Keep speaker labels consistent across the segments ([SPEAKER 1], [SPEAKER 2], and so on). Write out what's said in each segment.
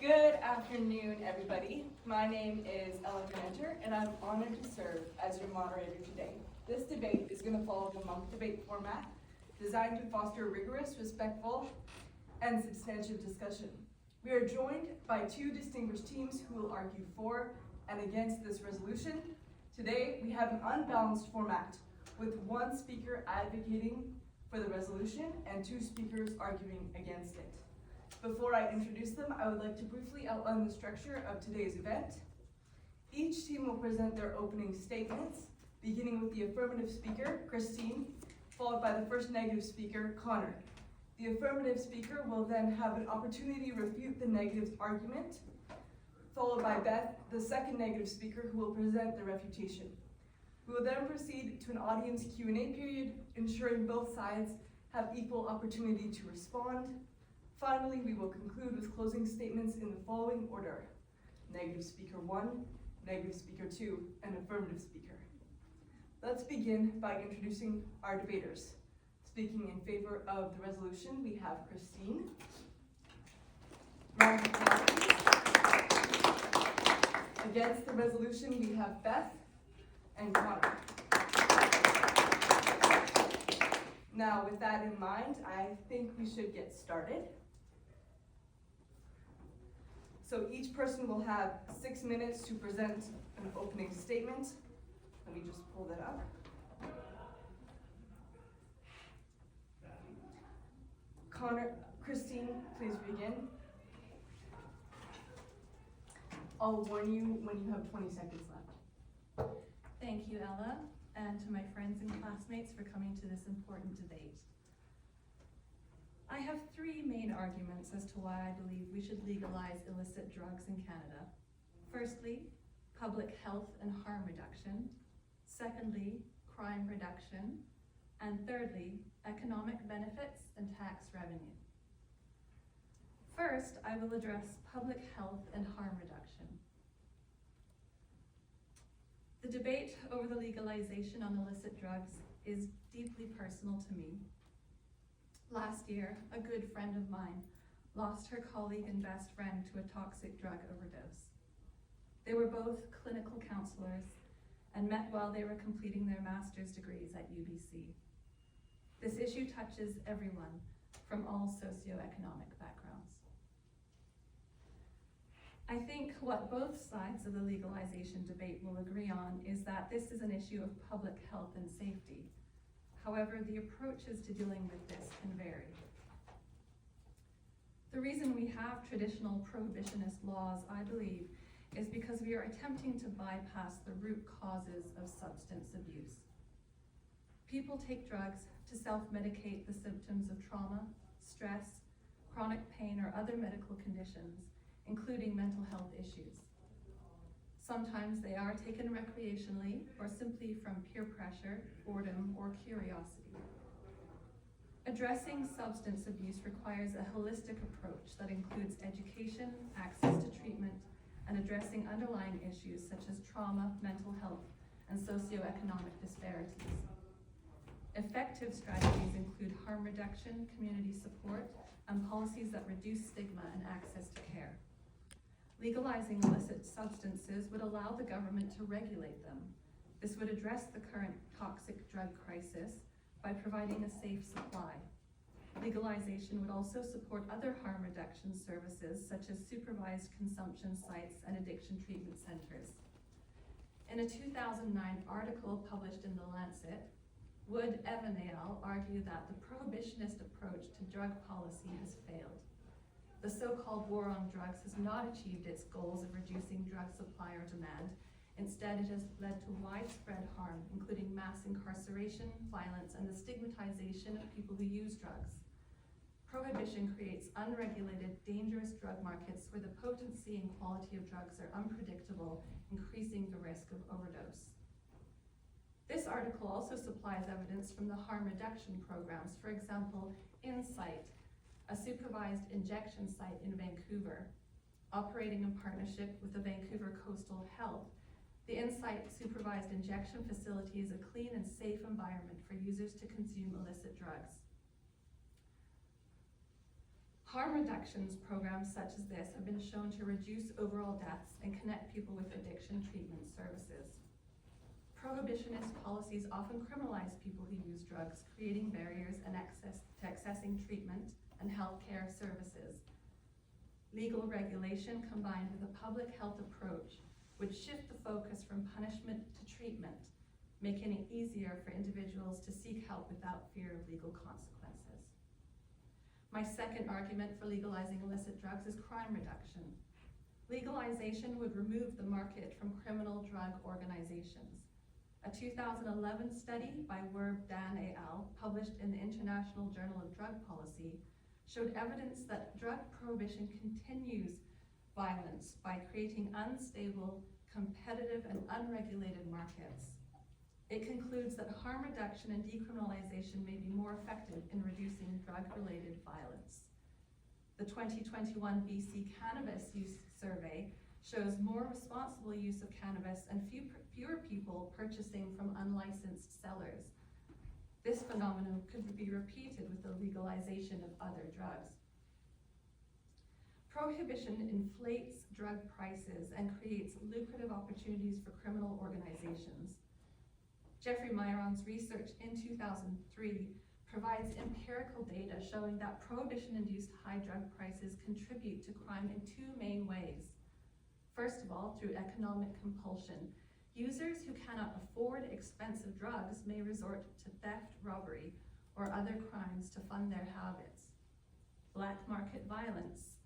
[SPEAKER 1] Good afternoon, everybody. My name is Affermative, and I'm honored to serve as your moderator today. This debate is going to follow the mock debate format designed to foster rigorous, respectful, and substantive discussion. We are joined by two distinguished teams who will argue for and against this resolution. Today, we have an unbalanced format with one speaker advocating for the resolution and two speakers arguing against it. Before I introduce them, I would like to briefly outline the structure of today's event. Each team will present their opening statements, beginning with the affirmative speaker, Christine, followed by the first negative speaker, Connor. The affirmative speaker will then have an opportunity to refute the negative argument, followed by Beth, the second negative speaker, who will present the refutation. We will then proceed to an audience Q&A period, ensuring both sides have equal opportunity to respond. Finally, we will conclude with closing statements in the following order: negative speaker 1, negative speaker 2, and affirmative speaker. Let's begin by introducing our debaters. Speaking in favor of the resolution, we have Christine. Against the resolution, we have Beth and Connor. Now, with that in mind, I think we should get started. So each person will have 6 minutes to present an opening statement. Let me just pull that up. Christine, please begin. I'll warn you when you have 20 seconds left.
[SPEAKER 2] Thank you, Ella, and to my friends and classmates for coming to this important debate. I have three main arguments as to why I believe we should legalize illicit drugs in Canada. Firstly, public health and harm reduction. Secondly, crime reduction. And thirdly, economic benefits and tax revenue. First, I will address public health and harm reduction. The debate over the legalization on illicit drugs is deeply personal to me. Last year, a good friend of mine lost her colleague and best friend to a toxic drug overdose. They were both clinical counselors and met while they were completing their master's degrees at UBC. This issue touches everyone from all socioeconomic backgrounds. I think what both sides of the legalization debate will agree on is that this is an issue of public health and safety. However, the approaches to dealing with this can vary. The reason we have traditional prohibitionist laws, I believe, is because we are attempting to bypass the root causes of substance abuse. People take drugs to self-medicate the symptoms of trauma, stress, chronic pain, or other medical conditions, including mental health issues. Sometimes they are taken recreationally or simply from peer pressure, boredom, or curiosity. Addressing substance abuse requires a holistic approach that includes education, access to treatment, and addressing underlying issues such as trauma, mental health, and socioeconomic disparities. Effective strategies include harm reduction, community support, and policies that reduce stigma and access to care. Legalizing illicit substances would allow the government to regulate them. This would address the current toxic drug crisis by providing a safe supply. Legalization would also support other harm reduction services such as supervised consumption sites and addiction treatment centers. In a 2009 article published in The Lancet, Wood Evan al. argued that the prohibitionist approach to drug policy has failed. The so-called war on drugs has not achieved its goals of reducing drug supply or demand. Instead, it has led to widespread harm, including mass incarceration, violence, and the stigmatization of people who use drugs. Prohibition creates unregulated, dangerous drug markets where the potency and quality of drugs are unpredictable, increasing the risk of overdose. This article also supplies evidence from the harm reduction programs. For example, Insight, a supervised injection site in Vancouver, operating in partnership with the Vancouver Coastal Health. The Insight supervised injection facility is a clean and safe environment for users to consume illicit drugs. Harm reductions programs such as this have been shown to reduce overall deaths and connect people with addiction treatment services. Prohibitionist policies often criminalize people who use drugs, creating barriers and access to accessing treatment and healthcare services. Legal regulation combined with a public health approach would shift the focus from punishment to treatment, making it easier for individuals to seek help without fear of legal consequences. My second argument for legalizing illicit drugs is crime reduction. Legalization would remove the market from criminal drug organizations. A 2011 study by Werb, Dan et al., published in the International Journal of Drug Policy, showed evidence that drug prohibition continues violence by creating unstable, competitive, and unregulated markets. It concludes that harm reduction and decriminalization may be more effective in reducing drug-related violence. The 2021 BC Cannabis Use Survey shows more responsible use of cannabis and fewer people purchasing from unlicensed sellers. This phenomenon could be repeated with the legalization of other drugs. Prohibition inflates drug prices and creates lucrative opportunities for criminal organizations. Jeffrey Myron's research in 2003 provides empirical data showing that prohibition-induced high drug prices contribute to crime in two main ways. First of all, through economic compulsion. Users who cannot afford expensive drugs may resort to theft, robbery, or other crimes to fund their habits. Black market violence.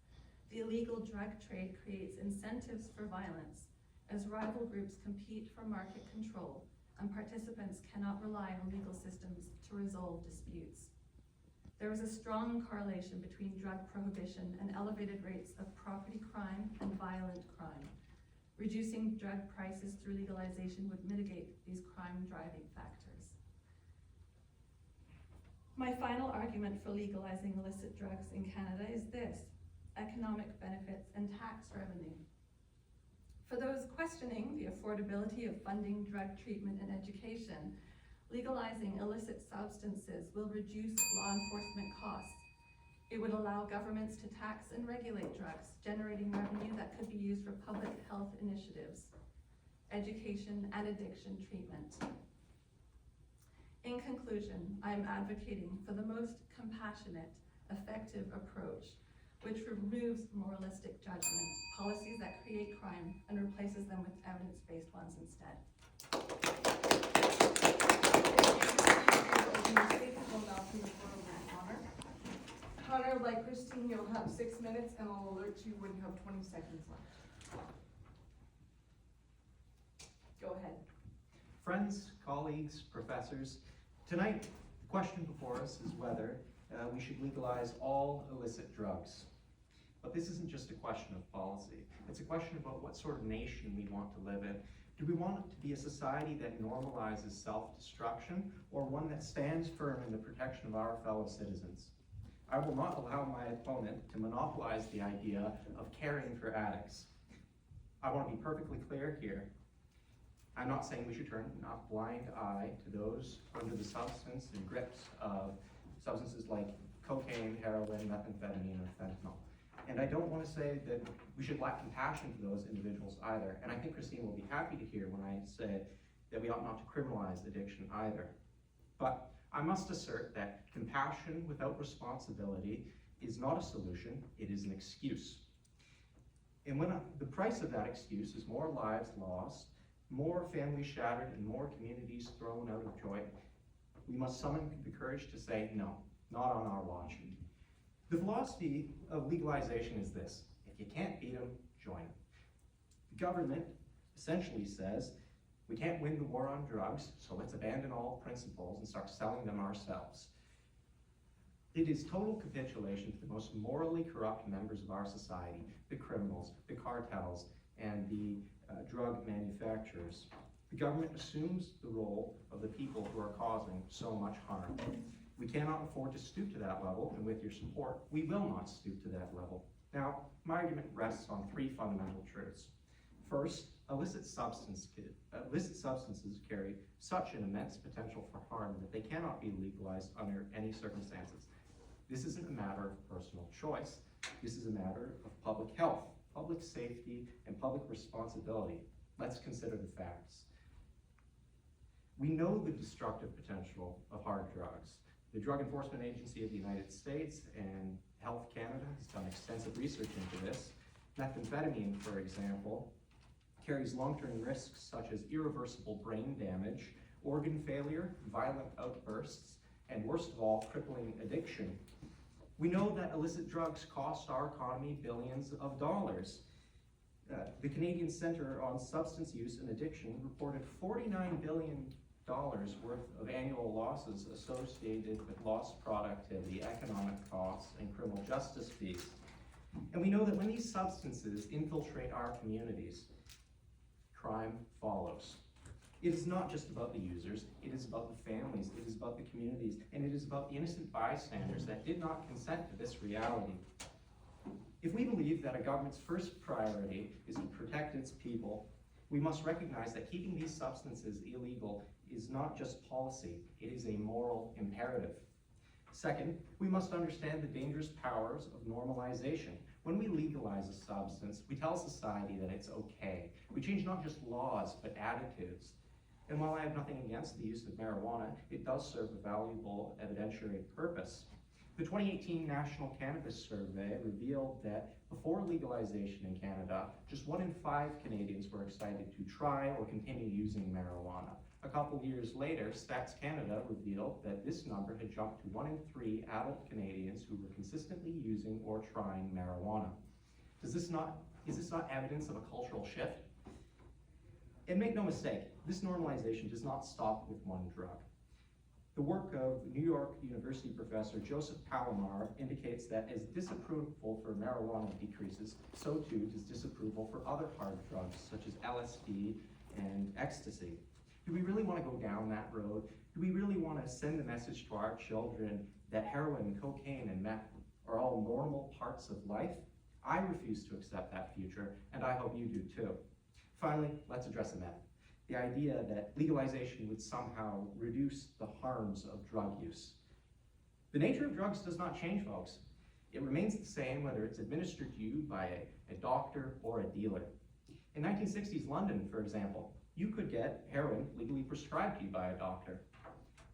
[SPEAKER 2] The illegal drug trade creates incentives for violence as rival groups compete for market control and participants cannot rely on legal systems to resolve disputes. There is a strong correlation between drug prohibition and elevated rates of property crime and violent crime. Reducing drug prices through legalization would mitigate these crime-driving factors. My final argument for legalizing illicit drugs in Canada is this: economic benefits and tax revenue. For those questioning the affordability of funding drug treatment and education, legalizing illicit substances will reduce law enforcement costs. It would allow governments to tax and regulate drugs, generating revenue that could be used for public health initiatives, education, and addiction treatment. In conclusion, I am advocating for the most compassionate, effective approach, which removes moralistic judgment, policies that create crime, and replaces them with evidence-based ones instead.
[SPEAKER 1] Connor, like Christine, you'll have 6 minutes and I'll alert you when you have 20 seconds left. Go ahead.
[SPEAKER 3] Friends, colleagues, professors, tonight the question before us is whether we should legalize all illicit drugs. But this isn't just a question of policy. It's a question about what sort of nation we want to live in. Do we want it to be a society that normalizes self-destruction, or one that stands firm in the protection of our fellow citizens? I will not allow my opponent to monopolize the idea of caring for addicts. I want to be perfectly clear here. I'm not saying we should turn a blind eye to those under the substance and grips of substances like cocaine, heroin, methamphetamine, or fentanyl. And I don't want to say that we should lack compassion for those individuals either. And I think Christine will be happy to hear when I say that we ought not to criminalize addiction either. But I must assert that compassion without responsibility is not a solution, it is an excuse. And when the price of that excuse is more lives lost, more families shattered, and more communities thrown out of joint, we must summon the courage to say, no, not on our watch. The philosophy of legalization is this: if you can't beat them, join them. The government essentially says, we can't win the war on drugs, so let's abandon all principles and start selling them ourselves. It is total capitulation to the most morally corrupt members of our society, the criminals, the cartels, and the drug manufacturers. The government assumes the role of the people who are causing so much harm. We cannot afford to stoop to that level, and with your support, we will not stoop to that level. Now, my argument rests on three fundamental truths. First, illicit substances carry such an immense potential for harm that they cannot be legalized under any circumstances. This isn't a matter of personal choice. This is a matter of public health, public safety, and public responsibility. Let's consider the facts. We know the destructive potential of hard drugs. The Drug Enforcement Agency of the United States and Health Canada has done extensive research into this. Methamphetamine, for example, carries long-term risks such as irreversible brain damage, organ failure, violent outbursts, and worst of all, crippling addiction. We know that illicit drugs cost our economy billions of dollars. The Canadian Centre on Substance Use and Addiction reported $49 billion worth of annual losses associated with lost productivity, economic costs, and criminal justice fees. And we know that when these substances infiltrate our communities, crime follows. It is not just about the users, it is about the families, it is about the communities, and it is about the innocent bystanders that did not consent to this reality. If we believe that a government's first priority is to protect its people, we must recognize that keeping these substances illegal is not just policy, it is a moral imperative. Second, we must understand the dangerous powers of normalization. When we legalize a substance, we tell society that it's okay. We change not just laws, but attitudes. And while I have nothing against the use of marijuana, it does serve a valuable evidentiary purpose. The 2018 National Cannabis Survey revealed that before legalization in Canada, just 1 in 5 Canadians were excited to try or continue using marijuana. A couple years later, Stats Canada revealed that this number had jumped to 1 in 3 adult Canadians who were consistently using or trying marijuana. Is this not evidence of a cultural shift? And make no mistake, this normalization does not stop with one drug. The work of New York University professor Joseph Palomar indicates that as disapproval for marijuana decreases, so too does disapproval for other hard drugs such as LSD and ecstasy. Do we really want to go down that road? Do we really want to send the message to our children that heroin, cocaine, and meth are all normal parts of life? I refuse to accept that future, and I hope you do too. Finally, let's address a myth. The idea that legalization would somehow reduce the harms of drug use. The nature of drugs does not change, folks. It remains the same whether it's administered to you by a doctor or a dealer. In 1960s London, for example, you could get heroin legally prescribed to you by a doctor.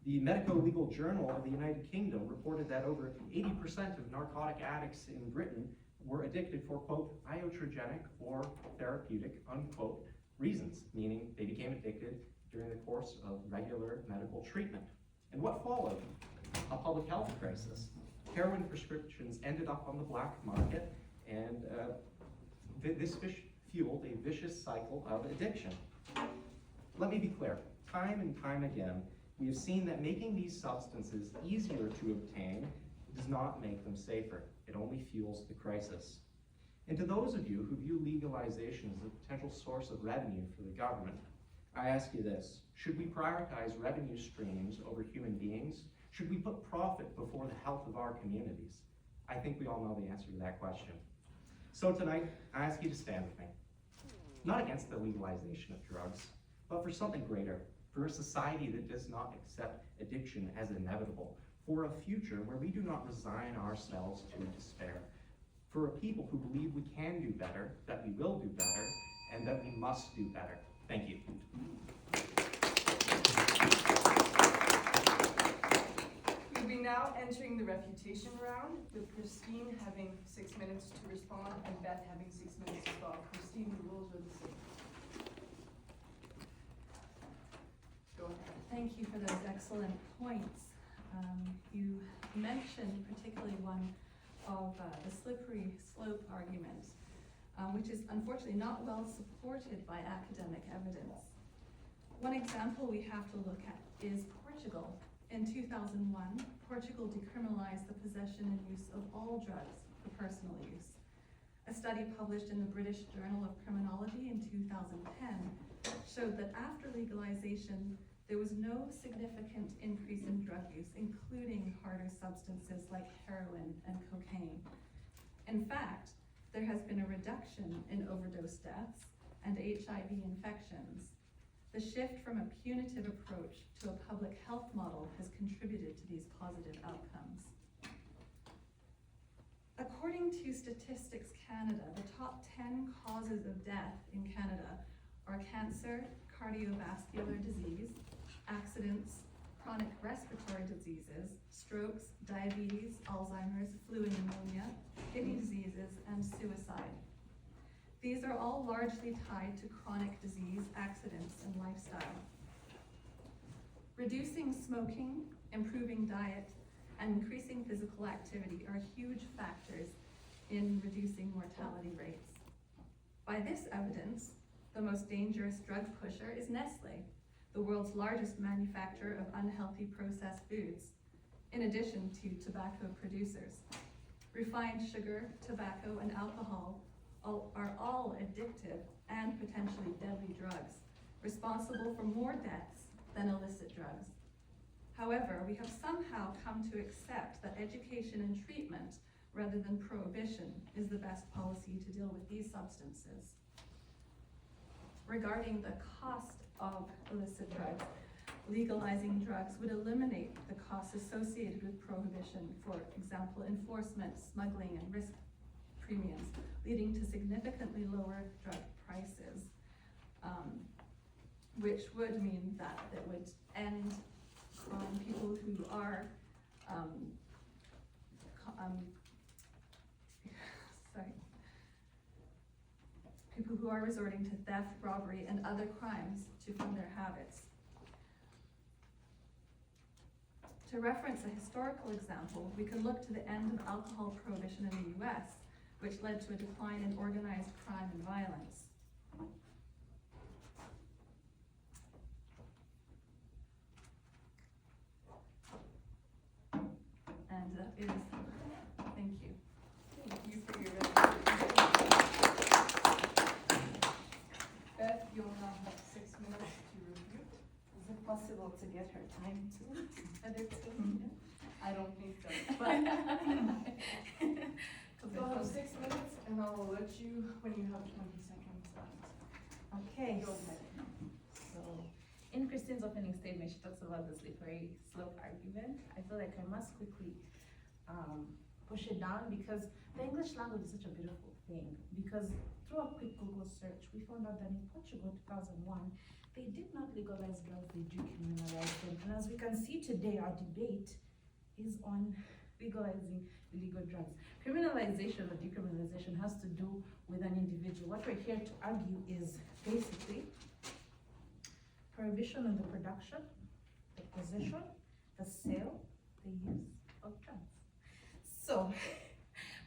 [SPEAKER 3] The Medico-Legal Journal of the United Kingdom reported that over 80% of narcotic addicts in Britain were addicted for, quote, iatrogenic or therapeutic, unquote, reasons, meaning they became addicted during the course of regular medical treatment. And what followed? A public health crisis. Heroin prescriptions ended up on the black market, and this fueled a vicious cycle of addiction. Let me be clear, time and time again, we have seen that making these substances easier to obtain does not make them safer. It only fuels the crisis. And to those of you who view legalization as a potential source of revenue for the government, I ask you this: should we prioritize revenue streams over human beings? Should we put profit before the health of our communities? I think we all know the answer to that question. So tonight, I ask you to stand with me. Not against the legalization of drugs, but for something greater, for a society that does not accept addiction as inevitable, for a future where we do not resign ourselves to despair, for a people who believe we can do better, that we will do better, and that we must do better. Thank you.
[SPEAKER 1] We'll be now entering the refutation round, with Christine having 6 minutes to respond and Beth having 6 minutes as well. Christine, the rules are the same. Go ahead.
[SPEAKER 2] Thank you for those excellent points. You mentioned particularly one of the slippery slope argument, which is unfortunately not well supported by academic evidence. One example we have to look at is Portugal. In 2001, Portugal decriminalized the possession and use of all drugs for personal use. A study published in the British Journal of Criminology in 2010 showed that after legalization, there was no significant increase in drug use, including harder substances like heroin and cocaine. In fact, there has been a reduction in overdose deaths and HIV infections. The shift from a punitive approach to a public health model has contributed to these positive outcomes. According to Statistics Canada, the top 10 causes of death in Canada are cancer, cardiovascular disease, accidents, chronic respiratory diseases, strokes, diabetes, Alzheimer's, flu and pneumonia, kidney diseases, and suicide. These are all largely tied to chronic disease, accidents, and lifestyle. Reducing smoking, improving diet, and increasing physical activity are huge factors in reducing mortality rates. By this evidence, the most dangerous drug pusher is Nestle, the world's largest manufacturer of unhealthy processed foods, in addition to tobacco producers. Refined sugar, tobacco, and alcohol are all addictive and potentially deadly drugs, responsible for more deaths than illicit drugs. However, we have somehow come to accept that education and treatment, rather than prohibition, is the best policy to deal with these substances. Regarding the cost of illicit drugs, legalizing drugs would eliminate the costs associated with prohibition, for example, enforcement, smuggling, and risk premiums, leading to significantly lower drug prices, which would mean that it would end people who are people who are resorting to theft, robbery, and other crimes to fund their habits. To reference a historical example, we can look to the end of alcohol prohibition in the US, which led to a decline in organized crime and violence. And it is, thank you.
[SPEAKER 1] Thank you for your presentation. Beth, you'll now have 6 minutes to review.
[SPEAKER 4] Is it possible to get her time too?
[SPEAKER 1] I don't think so.
[SPEAKER 4] But
[SPEAKER 1] You'll have 6 minutes and I will let you when you have 20 seconds left.
[SPEAKER 4] okay,
[SPEAKER 1] Go ahead.
[SPEAKER 4] so in Christine's opening statement, she talks about the slippery slope argument. I feel like I must quickly push it down because the English language is such a beautiful thing. Because through a quick Google search, we found out that in Portugal 2001, they did not legalize drugs, they decriminalized them. And as we can see today, our debate is on legalizing illegal drugs. Criminalization or decriminalization has to do with an individual. What we're here to argue is basically prohibition on the production, the possession, the sale, the use of drugs. So,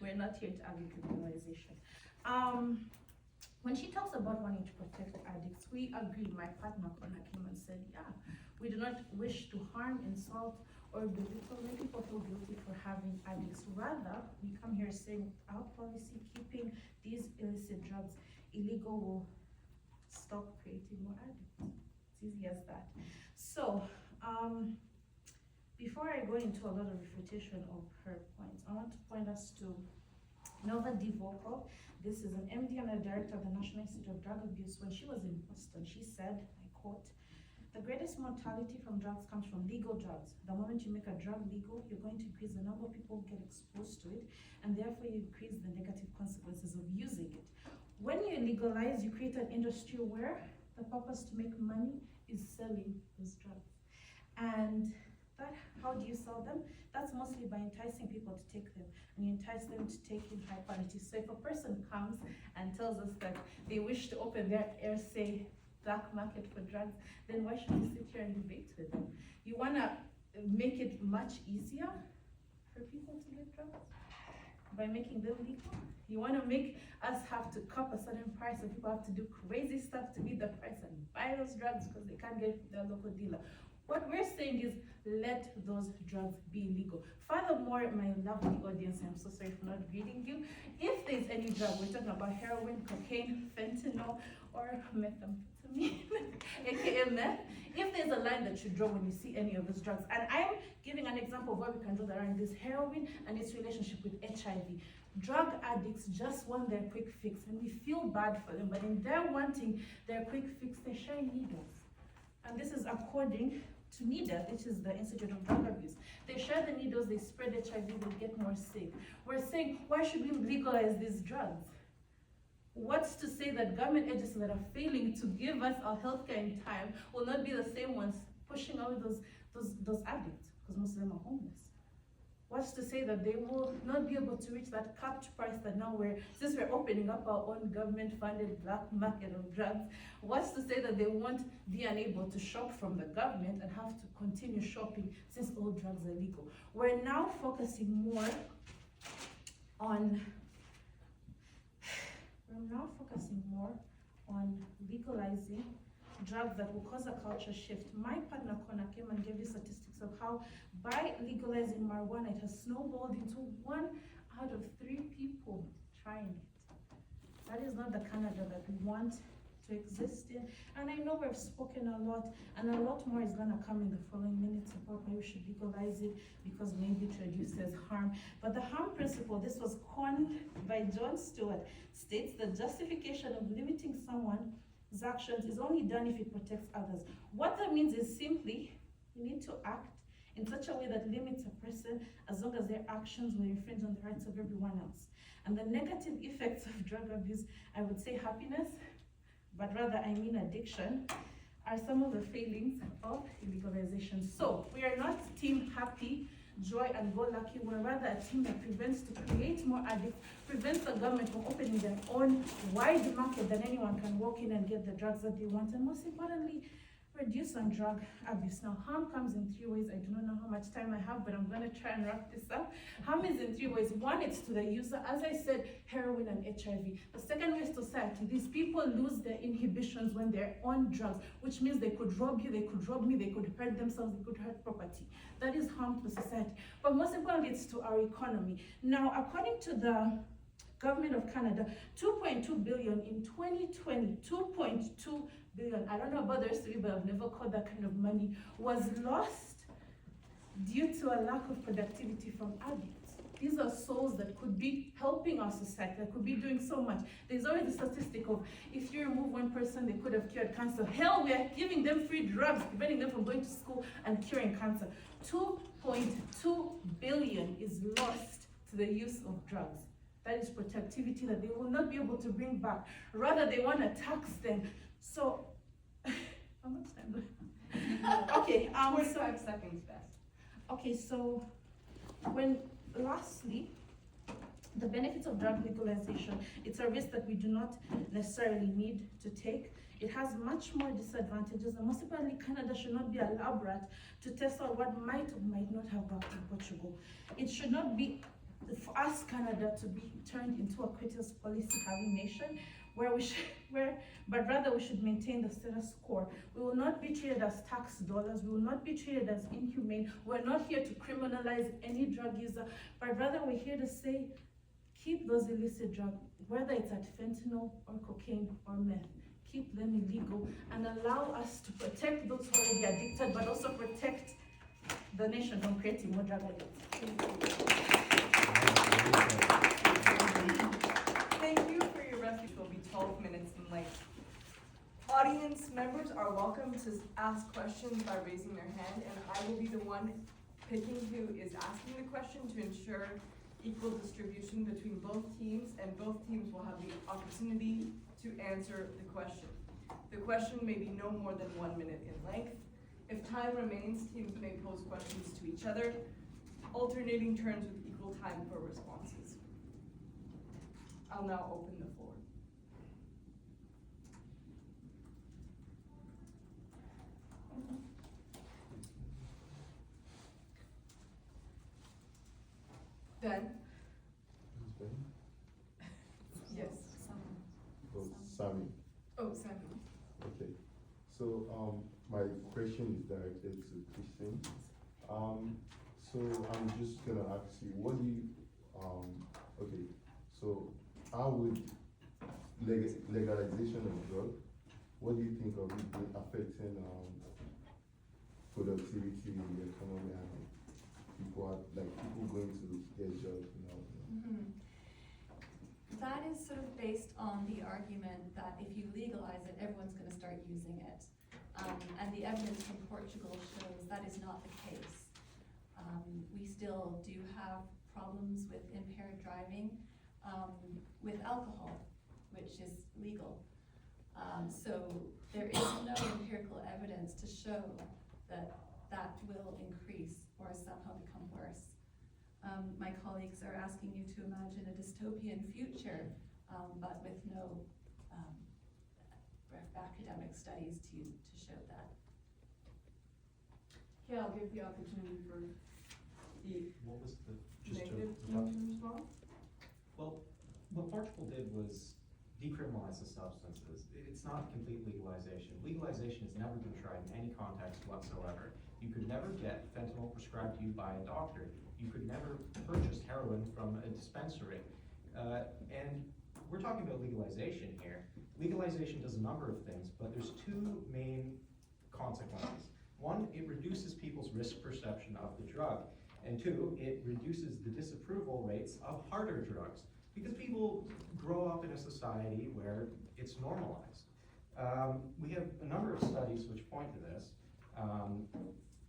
[SPEAKER 4] we're not here to argue criminalization. When she talks about wanting to protect addicts, we agree. My partner Connor came and said, yeah, we do not wish to harm, insult, or belittle, make people feel guilty for having addicts. Rather, we come here saying our policy keeping these illicit drugs illegal will stop creating more addicts. It's easy as that. So, before I go into a lot of refutation of her points, I want to point us to Nova DeVocal. This is an MD and a director of the National Institute of Drug Abuse. When she was in Boston, she said, I quote, "The greatest mortality from drugs comes from legal drugs. The moment you make a drug legal, you're going to increase the number of people who get exposed to it, and therefore you increase the negative consequences of using it. When you legalize, you create an industry where the purpose to make money is selling those drugs. And that, how do you sell them? That's mostly by enticing people to take them, and you entice them to take in high quality. So if a person comes and tells us that they wish to open their, say, black market for drugs, then why should we sit here and debate with them? You want to make it much easier for people to get drugs by making them legal? You want to make us have to cap a certain price, and people have to do crazy stuff to meet the price and buy those drugs because they can't get it from their local dealer. What we're saying is, let those drugs be legal. Furthermore, my lovely audience, I'm so sorry for not reading you. If there's any drug, we're talking about heroin, cocaine, fentanyl, or methamphetamine, aka meth. If there's a line that you draw when you see any of those drugs, and I'm giving an example of where we can draw the line, is heroin and its relationship with HIV. Drug addicts just want their quick fix, and we feel bad for them, but in their wanting their quick fix, they're sharing needles. And this is according to NIDA, which is the Institute of Drug Abuse. They're share the needles, they spread HIV, they get more sick. We're saying, why should we legalize these drugs? What's to say that government agencies that are failing to give us our healthcare in time will not be the same ones pushing out those addicts, because most of them are homeless? What's to say that they will not be able to reach that capped price that now since we're opening up our own government-funded black market of drugs, what's to say that they won't be unable to shop from the government and have to continue shopping since all drugs are legal? We're now focusing more on legalizing drugs that will cause a culture shift. My partner Connor came and gave you statistics of how by legalizing marijuana, it has snowballed into 1 out of 3 people trying it. That is not the Canada that we want to exist in. And I know we've spoken a lot, and a lot more is gonna come in the following minutes about why we should legalize it, because maybe it reduces harm. But the harm principle, this was coined by John Stewart, states that justification of limiting someone's actions is only done if it protects others. What that means is simply, you need to act in such a way that limits a person as long as their actions will infringe on the rights of everyone else. And the negative effects of drug abuse, I would say happiness, but rather I mean addiction, are some of the failings of legalization. So we are not team happy, joy and go lucky. We're rather a team that prevents to create more addicts, prevents the government from opening their own wide market that anyone can walk in and get the drugs that they want, and most importantly, reduce on drug abuse. Now, harm comes in 3 ways. I do not know how much time I have, but I'm going to try and wrap this up. Harm is in 3 ways. One, it's to the user. As I said, heroin and HIV. The second way is society. These people lose their inhibitions when they're on drugs, which means they could rob you, they could rob me, they could hurt themselves, they could hurt property. That is harm to society. But most importantly, it's to our economy. Now, according to the Government of Canada, 2.2 billion in 2020, 2.2 billion, I don't know about the rest of you, but I've never caught that kind of money, was lost due to a lack of productivity from addicts. These are souls that could be helping our society, that could be doing so much. There's always a statistic of, if you remove one person, they could have cured cancer. Hell, we are giving them free drugs, preventing them from going to school and curing cancer. 2.2 billion is lost to the use of drugs. That is productivity that they will not be able to bring back. Rather, they want to tax them. So, how much time do I have? Okay,
[SPEAKER 1] 45 seconds, Beth.
[SPEAKER 4] Okay, so lastly, the benefits of drug legalization, it's a risk that we do not necessarily need to take. It has much more disadvantages, and most importantly, Canada should not be a lab rat to test out what might or might not have worked in Portugal. It should not be for us, Canada, to be turned into a quitters policy-having nation, but rather we should maintain the status quo. We will not be treated as tax dollars. We will not be treated as inhumane. We're not here to criminalize any drug user, but rather we're here to say, keep those illicit drugs, whether it's at fentanyl or cocaine or meth, keep them illegal and allow us to protect those who are already addicted, but also protect the nation from creating more drug addicts.
[SPEAKER 1] Thank you for your refuge. Will be 12 minutes in length. Audience members are welcome to ask questions by raising their hand, and I will be the one picking who is asking the question to ensure equal distribution between both teams, and both teams will have the opportunity to answer the question. The question may be no more than 1 minute in length. If time remains, teams may pose questions to each other, alternating turns with equal time for responses. I'll now open the floor. Ben? Yes.
[SPEAKER 5] Oh, Sammy.
[SPEAKER 1] Oh, Sammy.
[SPEAKER 5] Okay. So my question is directed to Christine. So I'm just gonna ask you, what do you okay, so how would legalization of drug, what do you think of it affecting productivity in the economy and people going to get jobs now?
[SPEAKER 2] Mm-hmm. That is sort of based on the argument that if you legalize it, everyone's going to start using it. And the evidence from Portugal shows that is not the case. We still do have problems with impaired driving with alcohol, which is legal. So there is no empirical evidence to show that that will increase or somehow become worse. My colleagues are asking you to imagine a dystopian future, but with no academic studies to show that.
[SPEAKER 1] Okay, I'll give the opportunity for the
[SPEAKER 3] What was the, just to,
[SPEAKER 1] negative team to respond.
[SPEAKER 3] well, what Portugal did was decriminalize the substances. It's not complete legalization. Legalization has never been tried in any context whatsoever. You could never get fentanyl prescribed to you by a doctor. You could never purchase heroin from a dispensary. And we're talking about legalization here. Legalization does a number of things, but there's two main consequences. One, it reduces people's risk perception of the drug. And two, it reduces the disapproval rates of harder drugs, because people grow up in a society where it's normalized. We have a number of studies which point to this.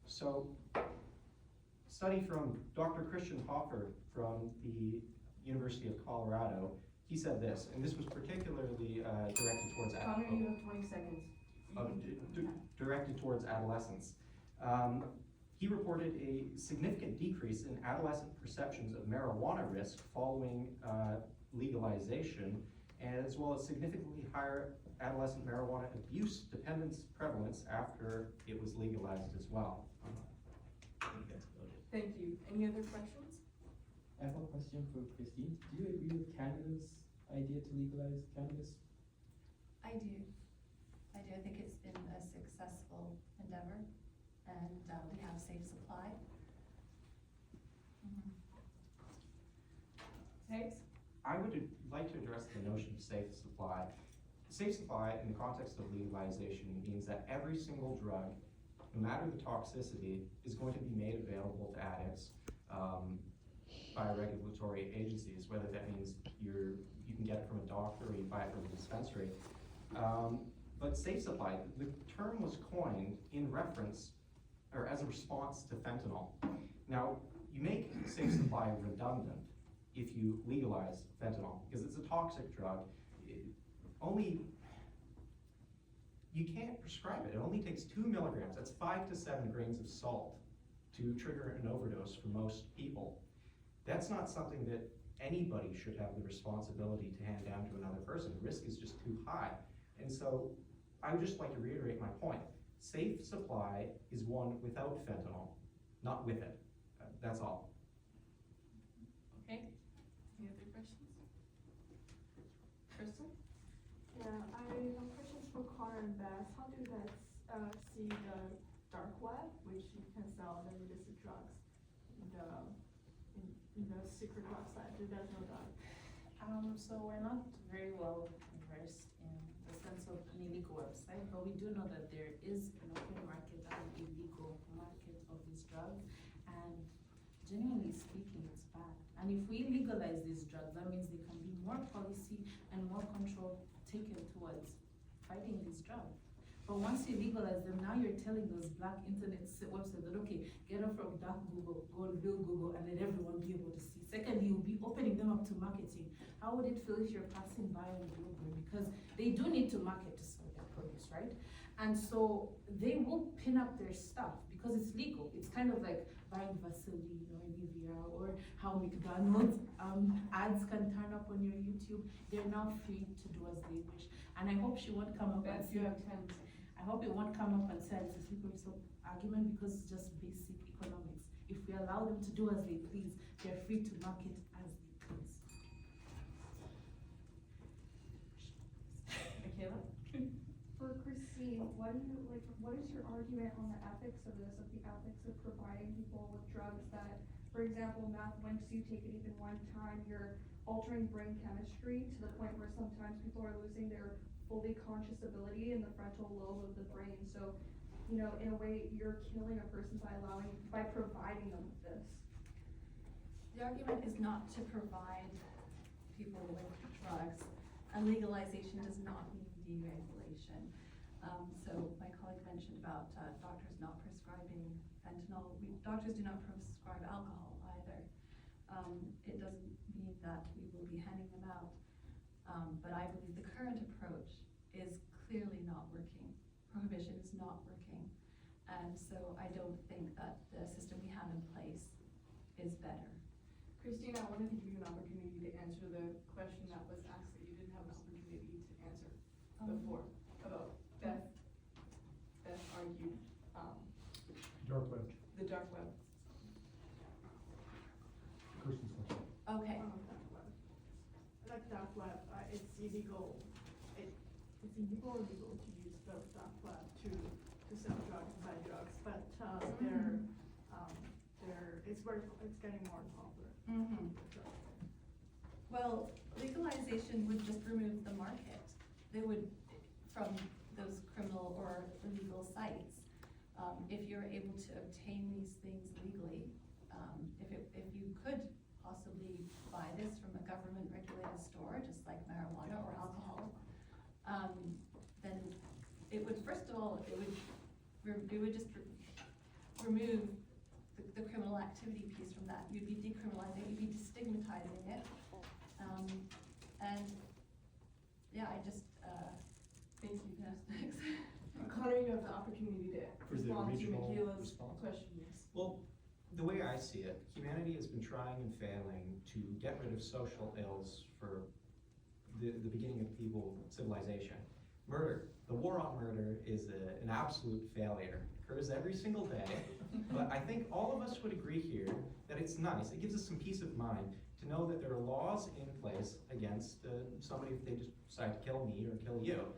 [SPEAKER 3] So, study from Dr. Christian Hoffer from the University of Colorado, he said this, and this was particularly directed towards
[SPEAKER 1] Connor, you have 20 seconds.
[SPEAKER 3] directed towards adolescents. He reported a significant decrease in adolescent perceptions of marijuana risk following legalization, as well as significantly higher adolescent marijuana abuse dependence prevalence after it was legalized as well.
[SPEAKER 1] Thank you. Any other questions?
[SPEAKER 6] I have a question for Christine. Do you agree with Canada's idea to legalize cannabis?
[SPEAKER 2] I do. I think it's been a successful endeavor, and we have safe supply.
[SPEAKER 1] Thanks.
[SPEAKER 3] I would like to address the notion of safe supply. Safe supply in the context of legalization means that every single drug, no matter the toxicity, is going to be made available to addicts by regulatory agencies, whether that means you can get it from a doctor or you buy it from a dispensary. But safe supply, the term was coined in reference, or as a response to fentanyl. Now, you make safe supply redundant if you legalize fentanyl, because it's a toxic drug. You can't prescribe it. It only takes 2 milligrams. That's 5 to 7 grains of salt to trigger an overdose for most people. That's not something that anybody should have the responsibility to hand down to another person. The risk is just too high. And so I would just like to reiterate my point. Safe supply is one without fentanyl, not with it. That's all.
[SPEAKER 1] Okay. Any other questions? Crystal?
[SPEAKER 7] Yeah, I have questions for Connor and Beth. How do you guys see the dark web, which you can sell the illicit drugs in the secret website? Do you guys know that?
[SPEAKER 4] So we're not very well versed in the sense of an illegal website, but we do know that there is an open market and an illegal market of these drugs, and genuinely speaking, it's bad. And if we legalize these drugs, that means there can be more policy and more control taken towards fighting these drugs. But once you legalize them, now you're telling those black internet websites that, okay, get them from dark Google, go to real Google, and let everyone be able to see. Secondly, you'll be opening them up to marketing. How would it feel if you're passing by on Bloomberg? Because they do need to market to sell their produce, right? And so they will pin up their stuff because it's legal. It's kind of like buying Vaseline or Nivea, or how McDonald's ads can turn up on your YouTube. They're now free to do as they wish. And I hope she won't come up and
[SPEAKER 1] Beth,
[SPEAKER 4] say,
[SPEAKER 1] you have 10 seconds.
[SPEAKER 4] I hope it won't come up and say it's a slippery slope argument, because it's just basic economics. If we allow them to do as they please, they're free to market as they please.
[SPEAKER 1] Michaela?
[SPEAKER 7] For Christine, what is your argument on the ethics of this, of the ethics of providing people with drugs that, for example, meth, once you take it even one time, you're altering brain chemistry to the point where sometimes people are losing their fully conscious ability in the frontal lobe of the brain. So, you know, in a way, you're killing a person by providing them with this.
[SPEAKER 2] The argument is not to provide people with drugs, and legalization does not mean deregulation. So my colleague mentioned about doctors not prescribing fentanyl. Doctors do not prescribe alcohol It doesn't mean that we will be handing them out. But I believe the current approach is clearly not working. Prohibition is not working. And so I don't think that the system we have in place is better.
[SPEAKER 1] Christine, I wanted to give you an opportunity to answer the question that was asked that you didn't have an opportunity to answer before about Beth argued,
[SPEAKER 8] Dark web.
[SPEAKER 1] the dark web.
[SPEAKER 8] Kirsten's question.
[SPEAKER 2] Okay.
[SPEAKER 9] Dark web. Like dark web, it's illegal. It's illegal or legal to use the dark web to sell drugs and buy drugs, but it's getting more popular.
[SPEAKER 2] Mm-hmm. Well, legalization would just remove the market. They would, from those criminal or illegal sites. If you're able to obtain these things legally, if you could possibly buy this from a government regulated store, just like marijuana or alcohol, then it would, first of all, it would just remove the criminal activity piece from that. You'd be decriminalizing, you'd be destigmatizing it. And yeah, I just,
[SPEAKER 1] Thank you.
[SPEAKER 2] yeah, thanks.
[SPEAKER 1] Connor, you have the opportunity to
[SPEAKER 3] For the
[SPEAKER 1] respond to
[SPEAKER 3] regional
[SPEAKER 1] Michaela's
[SPEAKER 3] response?
[SPEAKER 1] question, yes.
[SPEAKER 3] Well, the way I see it, humanity has been trying and failing to get rid of social ills for the beginning of civilization. Murder, the war on murder is an absolute failure. It occurs every single day, but I think all of us would agree here that it's nice. It gives us some peace of mind to know that there are laws in place against somebody if they just decide to kill me or kill you.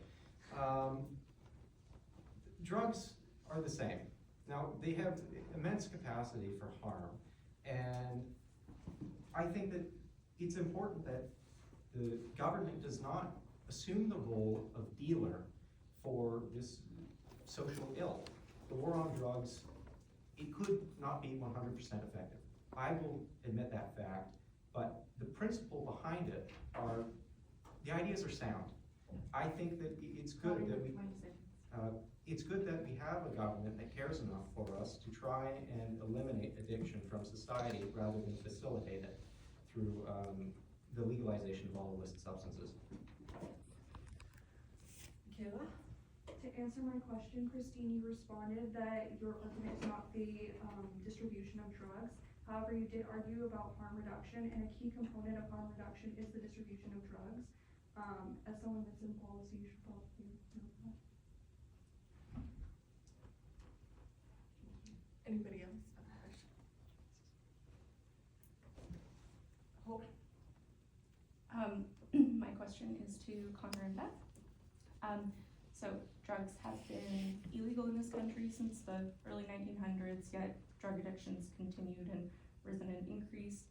[SPEAKER 3] Drugs are the same. Now, they have immense capacity for harm, and I think that it's important that the government does not assume the role of dealer for this social ill. The war on drugs, it could not be 100% effective. I will admit that fact, but the principle behind it the ideas are sound. I think that it's good that we have a government that cares enough for us to try and eliminate addiction from society rather than facilitate it through the legalization of all illicit substances.
[SPEAKER 1] Michaela?
[SPEAKER 7] To answer my question, Christine, you responded that your argument is not the distribution of drugs. However, you did argue about harm reduction, and a key component of harm reduction is the distribution of drugs. As someone that's in policy, you should probably know that.
[SPEAKER 1] Anybody else have a question? Hope.
[SPEAKER 10] My question is to Connor and Beth. So drugs have been illegal in this country since the early 1900s, yet drug addictions continued and risen and increased.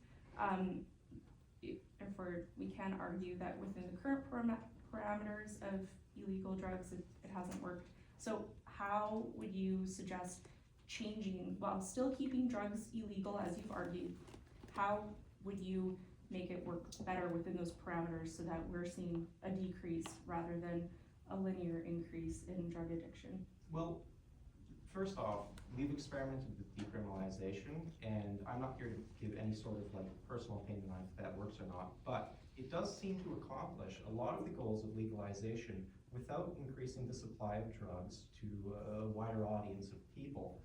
[SPEAKER 10] Therefore, we can argue that within the current parameters of illegal drugs, it hasn't worked. So how would you suggest changing, while still keeping drugs illegal as you've argued, how would you make it work better within those parameters so that we're seeing a decrease rather than a linear increase in drug addiction?
[SPEAKER 3] Well, first off, we've experimented with decriminalization, and I'm not here to give any sort of personal opinion on if that works or not, but it does seem to accomplish a lot of the goals of legalization without increasing the supply of drugs to a wider audience of people.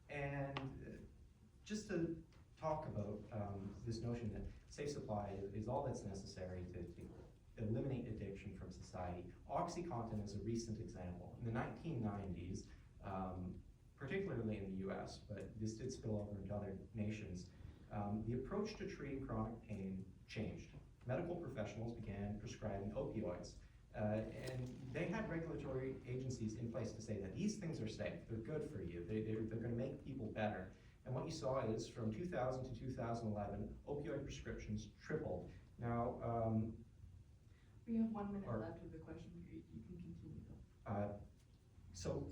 [SPEAKER 3] And just to talk about this notion that safe supply is all that's necessary to eliminate addiction from society. OxyContin is a recent example. In the 1990s, particularly in the US, but this did spill over into other nations, the approach to treating chronic pain changed. Medical professionals began prescribing opioids, and they had regulatory agencies in place to say that these things are safe, they're good for you, they're going to make people better. And what you saw is from 2000 to 2011, opioid prescriptions tripled. Now,
[SPEAKER 1] We have 1 minute left of the question period. You can continue though.
[SPEAKER 3] So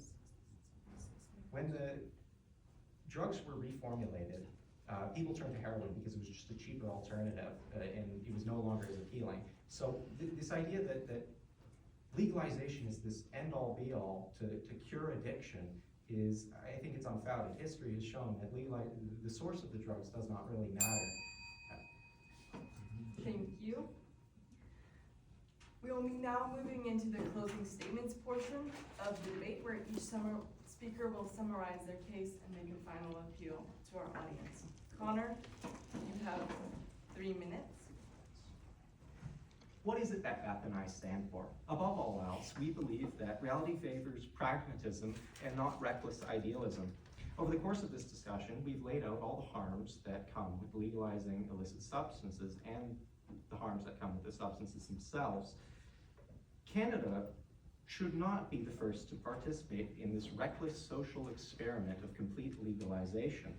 [SPEAKER 3] when the drugs were reformulated, people turned to heroin because it was just a cheaper alternative, and it was no longer as appealing. So this idea that legalization is this end-all be-all to cure addiction is, I think it's unfounded. History has shown that the source of the drugs does not really matter.
[SPEAKER 1] you. We will be now moving into the closing statements portion of the debate, where each speaker will summarize their case and make a final appeal to our audience. Connor, you have 3 minutes.
[SPEAKER 3] What is it that Beth and I stand for? Above all else, we believe that reality favors pragmatism and not reckless idealism. Over the course of this discussion, we've laid out all the harms that come with legalizing illicit substances and the harms that come with the substances themselves. Canada should not be the first to participate in this reckless social experiment of complete legalization.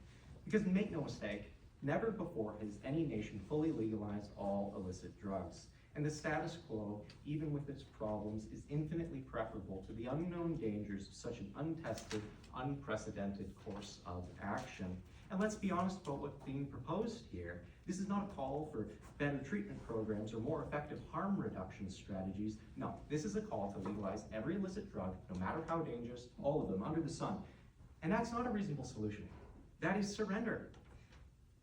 [SPEAKER 3] Because make no mistake, never before has any nation fully legalized all illicit drugs. And the status quo, even with its problems, is infinitely preferable to the unknown dangers of such an untested, unprecedented course of action. And let's be honest about what's being proposed here. This is not a call for better treatment programs or more effective harm reduction strategies. No, this is a call to legalize every illicit drug, no matter how dangerous, all of them, under the sun. And that's not a reasonable solution. That is surrender.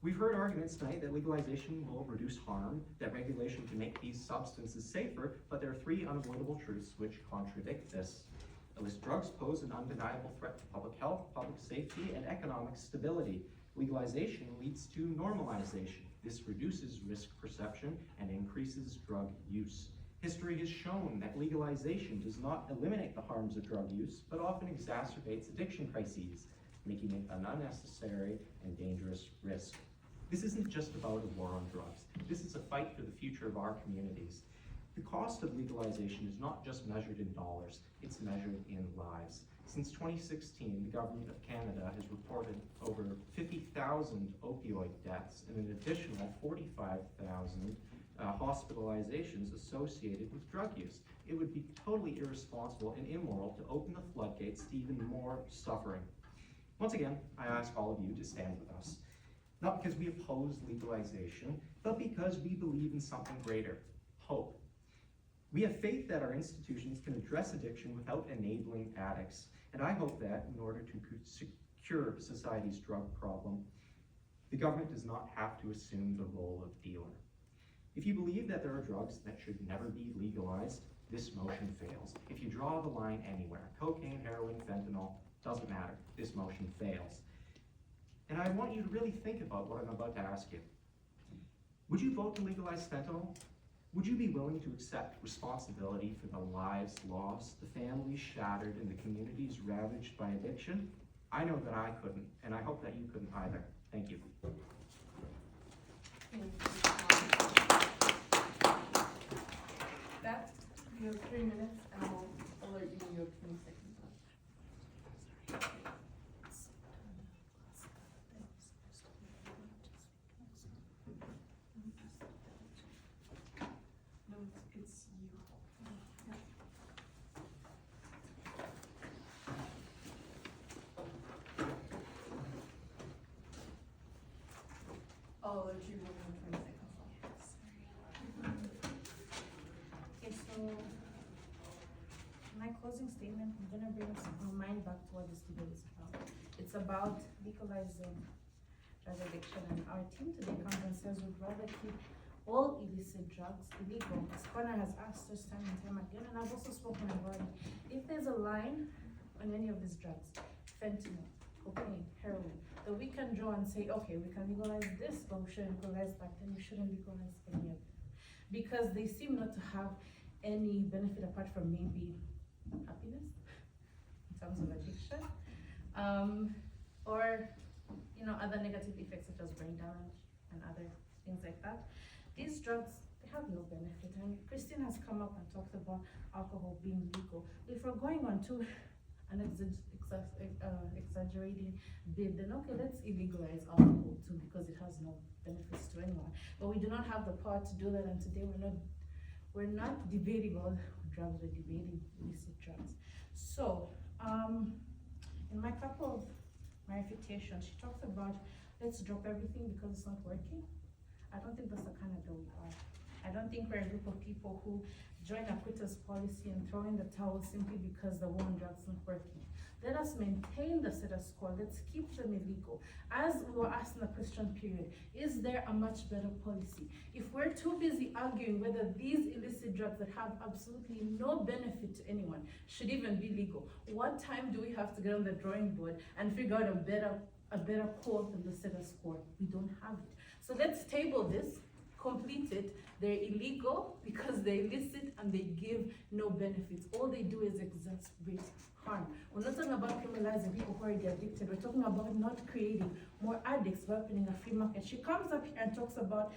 [SPEAKER 3] We've heard arguments tonight that legalization will reduce harm, that regulation can make these substances safer, but there are 3 unavoidable truths which contradict this. Illicit drugs pose an undeniable threat to public health, public safety, and economic stability. Legalization leads to normalization. This reduces risk perception and increases drug use. History has shown that legalization does not eliminate the harms of drug use, but often exacerbates addiction crises, making it an unnecessary and dangerous risk. This isn't just about a war on drugs. This is a fight for the future of our communities. The cost of legalization is not just measured in dollars, it's measured in lives. Since 2016, the Government of Canada has reported over 50,000 opioid deaths and an additional 45,000 hospitalizations associated with drug use. It would be totally irresponsible and immoral to open the floodgates to even more suffering. Once again, I ask all of you to stand with us. Not because we oppose legalization, but because we believe in something greater, hope. We have faith that our institutions can address addiction without enabling addicts, and I hope that in order to secure society's drug problem, the government does not have to assume the role of dealer. If you believe that there are drugs that should never be legalized, this motion fails. If you draw the line anywhere, cocaine, heroin, fentanyl, doesn't matter, this motion fails. And I want you to really think about what I'm about to ask you. Would you vote to legalize fentanyl? Would you be willing to accept responsibility for the lives lost, the families shattered, and the communities ravaged by addiction? I know that I couldn't, and I hope that you couldn't either. Thank you.
[SPEAKER 1] Beth, you have 3 minutes, and I'll alert you when you have 20 seconds left. No, it's you. I'll alert you when you have 20 seconds left.
[SPEAKER 4] Okay, so my closing statement, I'm gonna bring our mind back to what this debate is about. It's about legalizing drug addiction, and our team today comes and says we'd rather keep all illicit drugs illegal. As Connor has asked us time and time again, and I've also spoken about it. If there's a line on any of these drugs, fentanyl, cocaine, heroin, that we can draw and say, okay, we can legalize this, but we shouldn't legalize that, then we shouldn't legalize any of them. Because they seem not to have any benefit apart from maybe happiness in terms of addiction, or other negative effects such as brain damage and other things like that. These drugs, they have no benefit, and Christine has come up and talked about alcohol being legal. If we're going on to an exaggerating bit, then okay, let's illegalize alcohol too, because it has no benefits to anyone. But we do not have the power to do that, and today we're not debating all drugs, we're debating illicit drugs. So, in my couple of my refutation, she talks about let's drop everything because it's not working. I don't think that's the kind of girl we are. I don't think we're a group of people who join a quitters policy and throw in the towel simply because the war on drugs is not working. Let us maintain the status quo. Let's keep them illegal. As we were asked in the question period, is there a much better policy? If we're too busy arguing whether these illicit drugs that have absolutely no benefit to anyone should even be legal, what time do we have to get on the drawing board and figure out a better quote than the status quo? We don't have it. So let's table this, complete it. They're illegal because they're illicit and they give no benefits. All they do is exacerbate harm. We're not talking about criminalizing people who are already addicted. We're talking about not creating more addicts by opening a free market. She comes up here and talks about